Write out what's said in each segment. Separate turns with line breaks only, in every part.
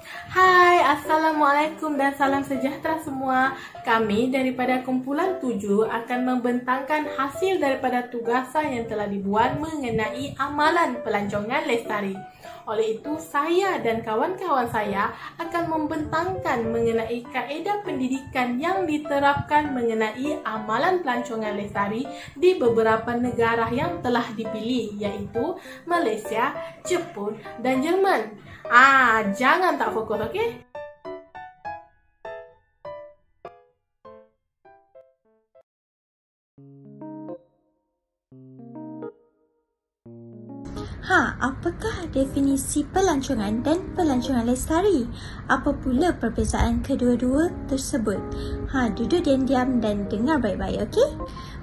Hai, Assalamualaikum dan salam sejahtera semua. Kami daripada kumpulan 7 akan membentangkan hasil daripada tugasan yang telah dibuat mengenai amalan pelancongan lestari. Oleh itu, saya dan kawan-kawan saya akan membentangkan mengenai kaedah pendidikan yang diterapkan mengenai amalan pelancongan lestari di beberapa negara yang telah dipilih, iaitu Malaysia, Jepun dan Jerman. Jangan tak fokus, okey?
Apakah definisi pelancongan dan pelancongan lestari? Apa pula perbezaan kedua-dua tersebut? Duduk diam-diam dan dengar baik-baik, okey?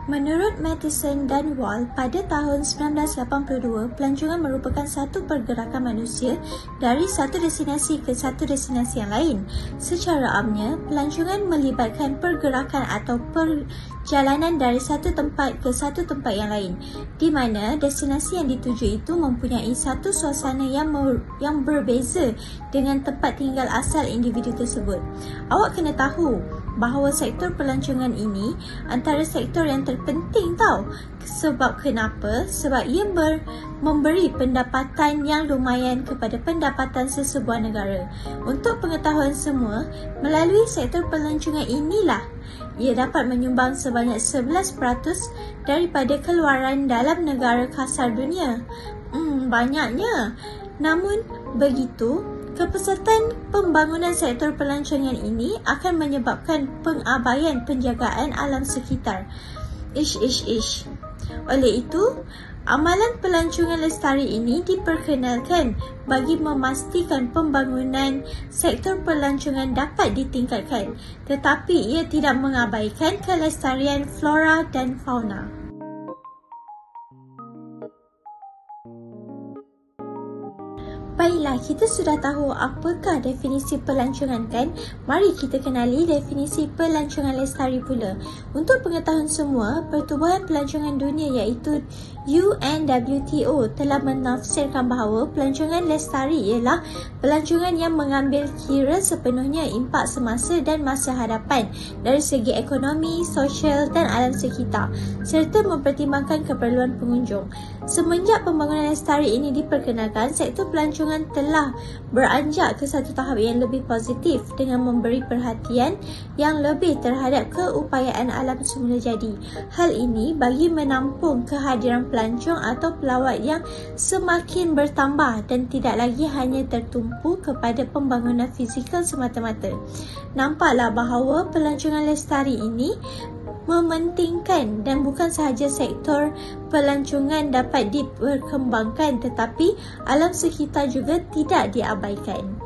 Menurut Matheson dan Wall, pada tahun 1982, pelancongan merupakan satu pergerakan manusia dari satu destinasi ke satu destinasi yang lain. Secara amnya, pelancongan melibatkan pergerakan atau perjalanan dari satu tempat ke satu tempat yang lain, di mana destinasi yang dituju itu mempunyai satu suasana yang berbeza dengan tempat tinggal asal individu tersebut. Awak kena tahu bahawa sektor pelancongan ini antara sektor yang terpenting tau. Sebab kenapa? Sebab ia memberi pendapatan yang lumayan kepada pendapatan sesebuah negara. Untuk pengetahuan semua, melalui sektor pelancongan inilah ia dapat menyumbang sebanyak 11% daripada keluaran dalam negara kasar dunia. Banyaknya. Namun begitu, kepesertaan pembangunan sektor pelancongan ini akan menyebabkan pengabaian penjagaan alam sekitar. Oleh itu, amalan pelancongan lestari ini diperkenalkan bagi memastikan pembangunan sektor pelancongan dapat ditingkatkan, tetapi ia tidak mengabaikan kelestarian flora dan fauna. Baiklah, kita sudah tahu apakah definisi pelancongan kan? Mari kita kenali definisi pelancongan lestari pula. Untuk pengetahuan semua, Pertubuhan Pelancongan Dunia iaitu UNWTO telah menafsirkan bahawa pelancongan lestari ialah pelancongan yang mengambil kira sepenuhnya impak semasa dan masa hadapan dari segi ekonomi, sosial dan alam sekitar, serta mempertimbangkan keperluan pengunjung. Semenjak pembangunan lestari ini diperkenalkan, sektor pelancongan telah beranjak ke satu tahap yang lebih positif dengan memberi perhatian yang lebih terhadap keupayaan alam semula jadi. Hal ini bagi menampung kehadiran pelancong atau pelawat yang semakin bertambah dan tidak lagi hanya tertumpu kepada pembangunan fizikal semata-mata. Nampaklah bahawa pelancongan lestari ini mementingkan dan bukan sahaja sektor pelancongan dapat diperkembangkan, tetapi alam sekitar juga tidak diabaikan.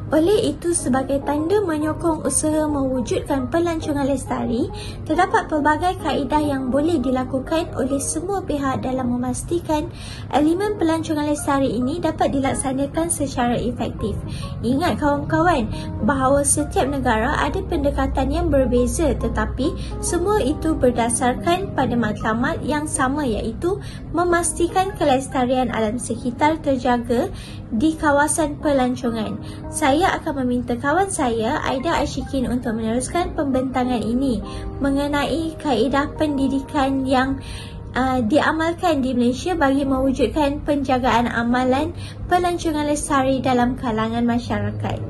Oleh itu, sebagai tanda menyokong usaha mewujudkan pelancongan lestari, terdapat pelbagai kaedah yang boleh dilakukan oleh semua pihak dalam memastikan elemen pelancongan lestari ini dapat dilaksanakan secara efektif. Ingat kawan-kawan bahawa setiap negara ada pendekatan yang berbeza, tetapi semua itu berdasarkan pada matlamat yang sama, iaitu memastikan kelestarian alam sekitar terjaga di kawasan pelancongan. Saya akan meminta kawan saya, Aida Ashikin, untuk meneruskan pembentangan ini mengenai kaedah pendidikan yang diamalkan di Malaysia bagi mewujudkan penjagaan amalan pelancongan lestari dalam kalangan masyarakat.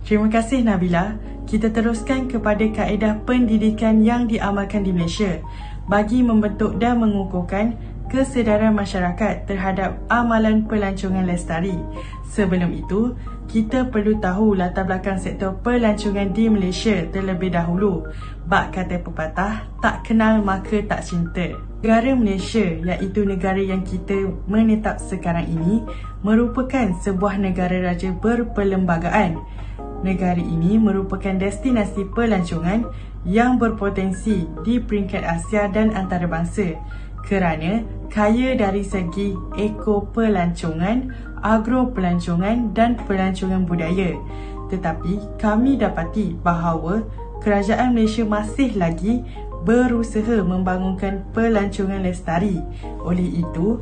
Terima kasih Nabila. Kita teruskan kepada kaedah pendidikan yang diamalkan di Malaysia bagi membentuk dan mengukuhkan kesedaran masyarakat terhadap amalan pelancongan lestari. Sebelum itu, kita perlu tahu latar belakang sektor pelancongan di Malaysia terlebih dahulu. Bak kata pepatah, tak kenal maka tak cinta. Negara Malaysia, iaitu negara yang kita menetap sekarang ini, merupakan sebuah negara raja berperlembagaan. Negara ini merupakan destinasi pelancongan yang berpotensi di peringkat Asia dan antarabangsa kerana kaya dari segi eko-pelancongan, agro-pelancongan dan pelancongan budaya. Tetapi kami dapati bahawa kerajaan Malaysia masih lagi berusaha membangunkan pelancongan lestari. Oleh itu,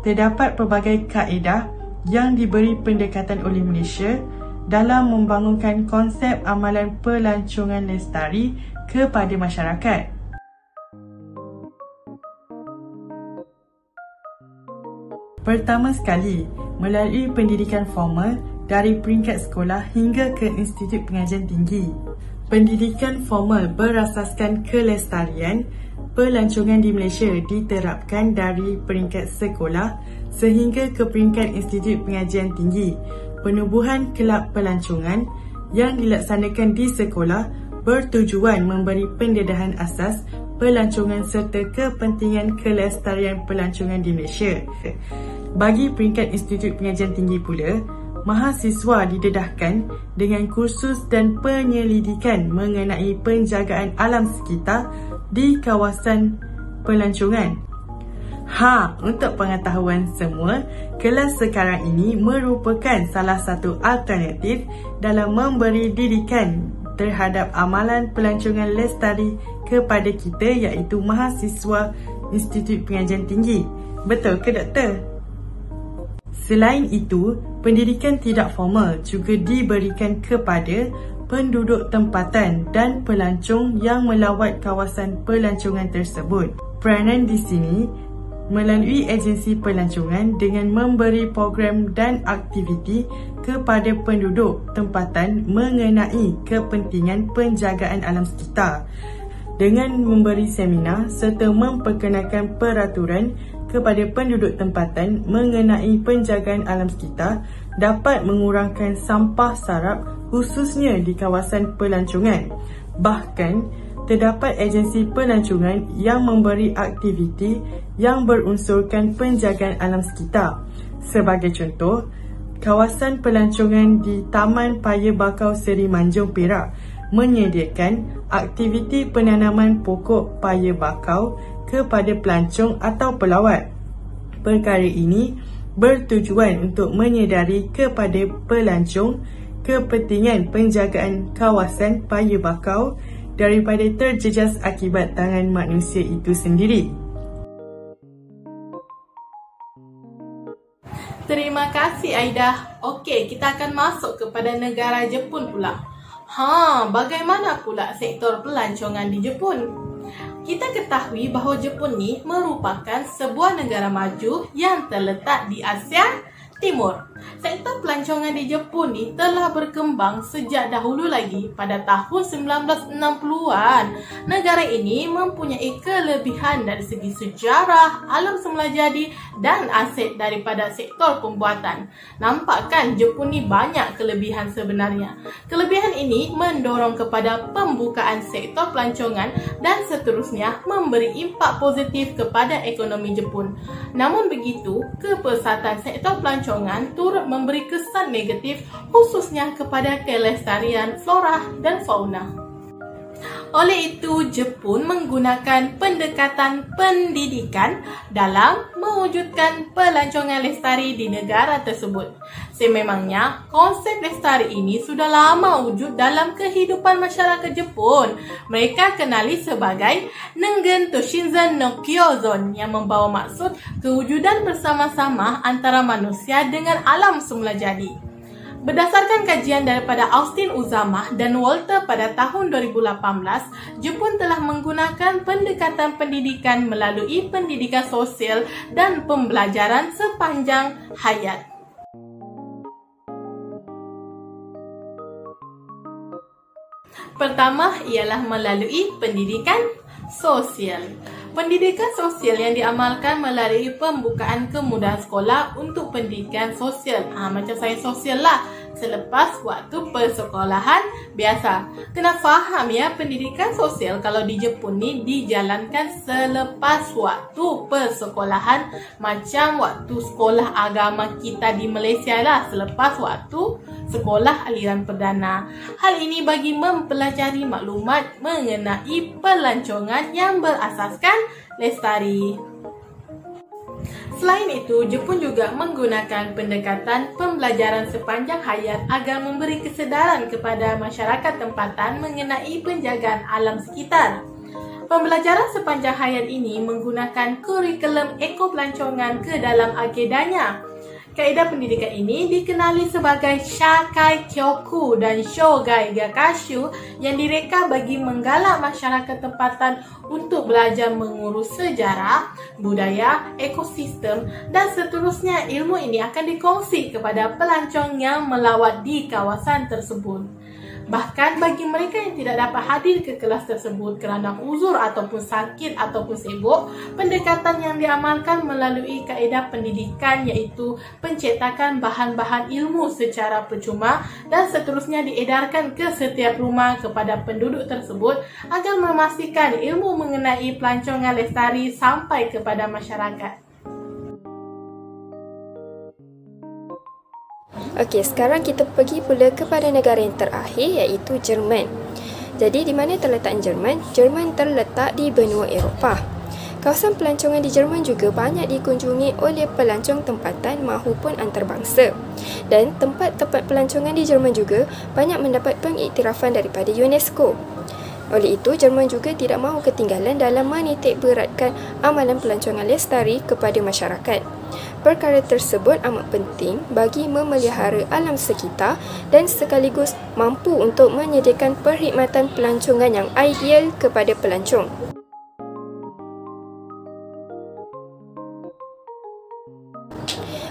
terdapat pelbagai kaedah yang diberi pendekatan oleh Malaysia dalam membangunkan konsep amalan pelancongan lestari kepada masyarakat. Pertama sekali, melalui pendidikan formal dari peringkat sekolah hingga ke institut pengajian tinggi. Pendidikan formal berasaskan kelestarian pelancongan di Malaysia diterapkan dari peringkat sekolah sehingga ke peringkat institut pengajian tinggi. Penubuhan kelab pelancongan yang dilaksanakan di sekolah bertujuan memberi pendedahan asas pelancongan serta kepentingan kelestarian pelancongan di Malaysia. Bagi peringkat institut pengajian tinggi pula, mahasiswa didedahkan dengan kursus dan penyelidikan mengenai penjagaan alam sekitar di kawasan pelancongan. Untuk pengetahuan semua, kelas sekarang ini merupakan salah satu alternatif dalam memberi didikan terhadap amalan pelancongan lestari kepada kita, iaitu mahasiswa Institut Pengajian Tinggi. Betul ke, Doktor? Selain itu, pendidikan tidak formal juga diberikan kepada penduduk tempatan dan pelancong yang melawat kawasan pelancongan tersebut. Peranan di sini melalui agensi pelancongan dengan memberi program dan aktiviti kepada penduduk tempatan mengenai kepentingan penjagaan alam sekitar, dengan memberi seminar serta memperkenalkan peraturan kepada penduduk tempatan mengenai penjagaan alam sekitar dapat mengurangkan sampah sarap khususnya di kawasan pelancongan. Bahkan, terdapat agensi pelancongan yang memberi aktiviti yang berunsurkan penjagaan alam sekitar. Sebagai contoh, kawasan pelancongan di Taman Paya Bakau Seri Manjung Perak menyediakan aktiviti penanaman pokok paya bakau kepada pelancong atau pelawat. Perkara ini bertujuan untuk menyedari kepada pelancong kepentingan penjagaan kawasan paya bakau daripada terjejas akibat tangan manusia itu sendiri.
Terima kasih, Aida. Okey, kita akan masuk kepada negara Jepun pula. Bagaimana pula sektor pelancongan di Jepun? Kita ketahui bahawa Jepun ni merupakan sebuah negara maju yang terletak di Asia Timur. Sektor pelancongan di Jepun ni telah berkembang sejak dahulu lagi pada tahun 1960-an. Negara ini mempunyai kelebihan dari segi sejarah, alam semula jadi dan aset daripada sektor pembuatan. Nampak kan Jepun ni banyak kelebihan sebenarnya. Kelebihan ini mendorong kepada pembukaan sektor pelancongan dan seterusnya memberi impak positif kepada ekonomi Jepun. Namun begitu, kepesatan sektor pelancongan turut memberi kesan negatif khususnya kepada kelestarian flora dan fauna. Oleh itu, Jepun menggunakan pendekatan pendidikan dalam mewujudkan pelancongan lestari di negara tersebut. Sememangnya, konsep lestari ini sudah lama wujud dalam kehidupan masyarakat Jepun. Mereka kenali sebagai Nengen Toshinzan no Kyozon yang membawa maksud kewujudan bersama-sama antara manusia dengan alam semula jadi. Berdasarkan kajian daripada Austin Uzama dan Walter pada tahun 2018, Jepun telah menggunakan pendekatan pendidikan melalui pendidikan sosial dan pembelajaran sepanjang hayat. Pertama ialah melalui pendidikan sosial. Pendidikan sosial yang diamalkan melalui pembukaan kemudahan sekolah untuk pendidikan sosial. Macam sains sosial lah. Selepas waktu persekolahan biasa. Kena faham ya, pendidikan sosial kalau di Jepun ni dijalankan selepas waktu persekolahan. Macam waktu sekolah agama kita di Malaysia lah. Selepas waktu sekolah aliran perdana. Hal ini bagi mempelajari maklumat mengenai pelancongan yang berasaskan lestari. Selain itu, Jepun juga menggunakan pendekatan pembelajaran sepanjang hayat agar memberi kesedaran kepada masyarakat tempatan mengenai penjagaan alam sekitar. Pembelajaran sepanjang hayat ini menggunakan kurikulum ekopelancongan ke dalam agendanya. Kaedah pendidikan ini dikenali sebagai Shakai Kyoku dan Shogai Gakashu yang direka bagi menggalak masyarakat tempatan untuk belajar mengurus sejarah, budaya, ekosistem dan seterusnya. Ilmu ini akan dikongsi kepada pelancong yang melawat di kawasan tersebut. Bahkan bagi mereka yang tidak dapat hadir ke kelas tersebut kerana uzur ataupun sakit ataupun sibuk, pendekatan yang diamalkan melalui kaedah pendidikan iaitu pencetakan bahan-bahan ilmu secara percuma dan seterusnya diedarkan ke setiap rumah kepada penduduk tersebut agar memastikan ilmu mengenai pelancongan lestari sampai kepada masyarakat.
Okey, sekarang kita pergi pula kepada negara yang terakhir iaitu Jerman. Jadi di mana terletak Jerman? Jerman terletak di benua Eropah. Kawasan pelancongan di Jerman juga banyak dikunjungi oleh pelancong tempatan mahupun antarabangsa. Dan tempat-tempat pelancongan di Jerman juga banyak mendapat pengiktirafan daripada UNESCO. Oleh itu, Jerman juga tidak mahu ketinggalan dalam menitik beratkan amalan pelancongan lestari kepada masyarakat. Perkara tersebut amat penting bagi memelihara alam sekitar dan sekaligus mampu untuk menyediakan perkhidmatan pelancongan yang ideal kepada pelancong.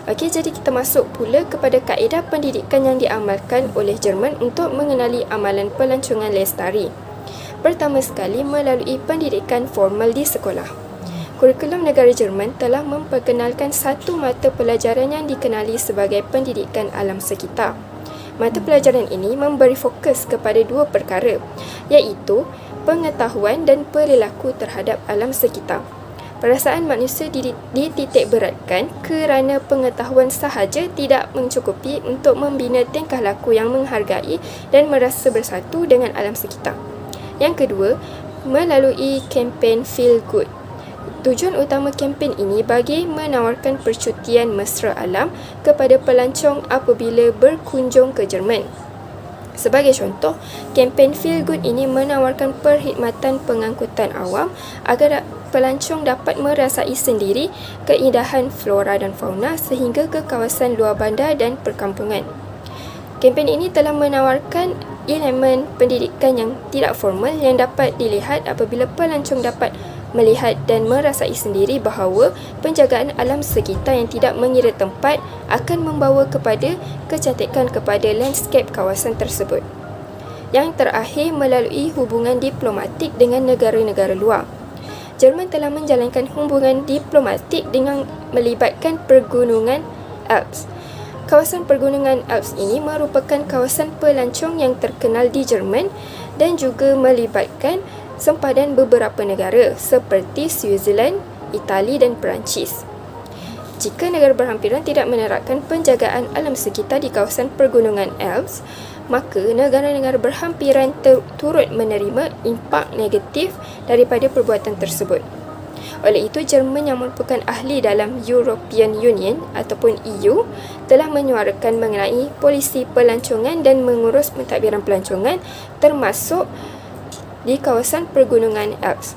Okey, jadi kita masuk pula kepada kaedah pendidikan yang diamalkan oleh Jerman untuk mengenali amalan pelancongan lestari. Pertama sekali, melalui pendidikan formal di sekolah. Kurikulum negara Jerman telah memperkenalkan satu mata pelajaran yang dikenali sebagai pendidikan alam sekitar. Mata pelajaran ini memberi fokus kepada dua perkara, iaitu pengetahuan dan perilaku terhadap alam sekitar. Perasaan manusia dititik beratkan kerana pengetahuan sahaja tidak mencukupi untuk membina tingkah laku yang menghargai dan merasa bersatu dengan alam sekitar. Yang kedua, melalui kempen Feel Good. Tujuan utama kempen ini bagi menawarkan percutian mesra alam kepada pelancong apabila berkunjung ke Jerman. Sebagai contoh, kempen Feel Good ini menawarkan perkhidmatan pengangkutan awam agar pelancong dapat merasai sendiri keindahan flora dan fauna sehingga ke kawasan luar bandar dan perkampungan. Kempen ini telah menawarkan elemen pendidikan yang tidak formal yang dapat dilihat apabila pelancong dapat melihat dan merasai sendiri bahawa penjagaan alam sekitar yang tidak mengira tempat akan membawa kepada kecantikan kepada landscape kawasan tersebut. Yang terakhir, melalui hubungan diplomatik dengan negara-negara luar. Jerman telah menjalankan hubungan diplomatik dengan melibatkan pergunungan Alps. Kawasan pergunungan Alps ini merupakan kawasan pelancong yang terkenal di Jerman dan juga melibatkan sempadan beberapa negara seperti Switzerland, Itali dan Perancis. Jika negara berhampiran tidak menerapkan penjagaan alam sekitar di kawasan pergunungan Alps, maka negara-negara berhampiran turut menerima impak negatif daripada perbuatan tersebut. Oleh itu, Jerman yang merupakan ahli dalam European Union ataupun EU telah menyuarakan mengenai polisi pelancongan dan mengurus pentadbiran pelancongan termasuk di kawasan pergunungan Alps.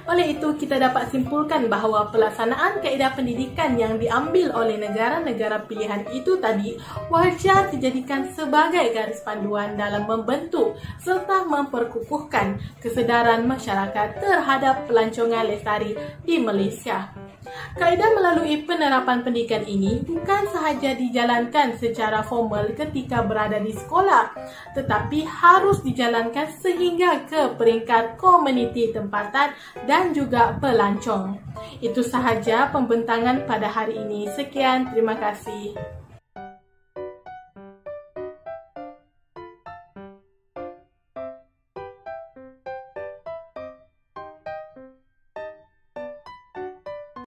Oleh itu, kita dapat simpulkan bahawa pelaksanaan kaedah pendidikan yang diambil oleh negara-negara pilihan itu tadi wajar dijadikan sebagai garis panduan dalam membentuk serta memperkukuhkan kesedaran masyarakat terhadap pelancongan lestari di Malaysia. Kaedah melalui penerapan pendidikan ini bukan sahaja dijalankan secara formal ketika berada di sekolah, tetapi harus dijalankan sehingga ke peringkat komuniti tempatan dan juga pelancong. Itu sahaja pembentangan pada hari ini. Sekian, terima kasih.